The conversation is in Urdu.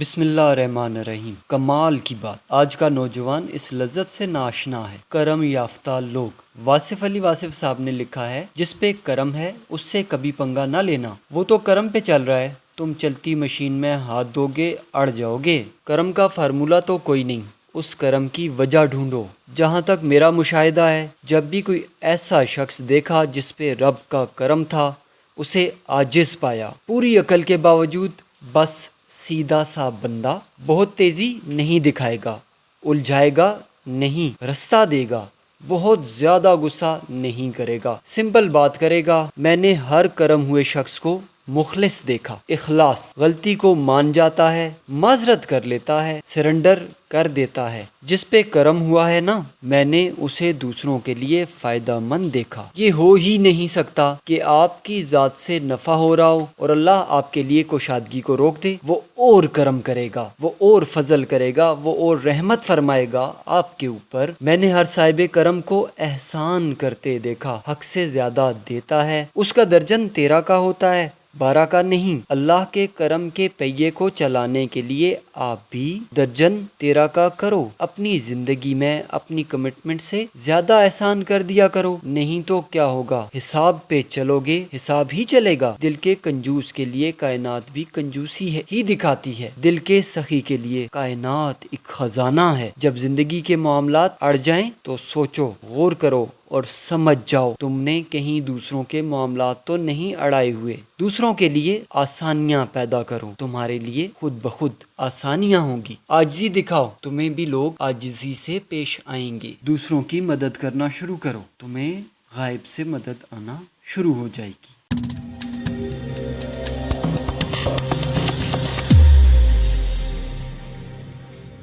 بسم اللہ الرحمن الرحیم۔ کمال کی بات، آج کا نوجوان اس لذت سے ناشنا ہے۔ کرم یافتہ لوگ، واصف علی واصف صاحب نے لکھا ہے، جس پہ کرم ہے اس سے کبھی پنگا نہ لینا، وہ تو کرم پہ چل رہا ہے، تم چلتی مشین میں ہاتھ دو گے اڑ جاؤ گے۔ کرم کا فارمولہ تو کوئی نہیں، اس کرم کی وجہ ڈھونڈو۔ جہاں تک میرا مشاہدہ ہے، جب بھی کوئی ایسا شخص دیکھا جس پہ رب کا کرم تھا، اسے عاجز پایا، پوری عقل کے باوجود بس سیدھا سا بندہ، بہت تیزی نہیں دکھائے گا، الجھائے گا نہیں، رستہ دے گا، بہت زیادہ غصہ نہیں کرے گا، سمپل بات کرے گا۔ میں نے ہر کرم ہوئے شخص کو مخلص دیکھا، اخلاص، غلطی کو مان جاتا ہے، معذرت کر لیتا ہے، سرنڈر کر دیتا ہے۔ جس پہ کرم ہوا ہے نا، میں نے اسے دوسروں کے لیے فائدہ مند دیکھا۔ یہ ہو ہی نہیں سکتا کہ آپ کی ذات سے نفع ہو رہا ہو اور اللہ آپ کے لیے کشادگی کو روک دے۔ وہ اور کرم کرے گا، وہ اور فضل کرے گا، وہ اور رحمت فرمائے گا آپ کے اوپر۔ میں نے ہر صاحب کرم کو احسان کرتے دیکھا، حق سے زیادہ دیتا ہے، اس کا درجن 13 کا ہوتا ہے، 12 کا نہیں۔ اللہ کے کرم کے پہیے کو چلانے کے لیے آپ بھی درجن 13 کا کرو۔ اپنی زندگی میں اپنی کمٹمنٹ سے زیادہ احسان کر دیا کرو، نہیں تو کیا ہوگا، حساب پہ چلو گے، حساب ہی چلے گا۔ دل کے کنجوس کے لیے کائنات بھی کنجوسی ہی دکھاتی ہے، دل کے سخی کے لیے کائنات ایک خزانہ ہے۔ جب زندگی کے معاملات اڑ جائیں تو سوچو، غور کرو اور سمجھ جاؤ، تم نے کہیں دوسروں کے معاملات تو نہیں اڑائے ہوئے۔ دوسروں کے لیے آسانیاں پیدا کرو، تمہارے لیے خود بخود آسانیاں ہوں گی۔ عاجزی دکھاؤ، تمہیں بھی لوگ عاجزی سے پیش آئیں گے۔ دوسروں کی مدد کرنا شروع کرو، تمہیں غائب سے مدد آنا شروع ہو جائے گی۔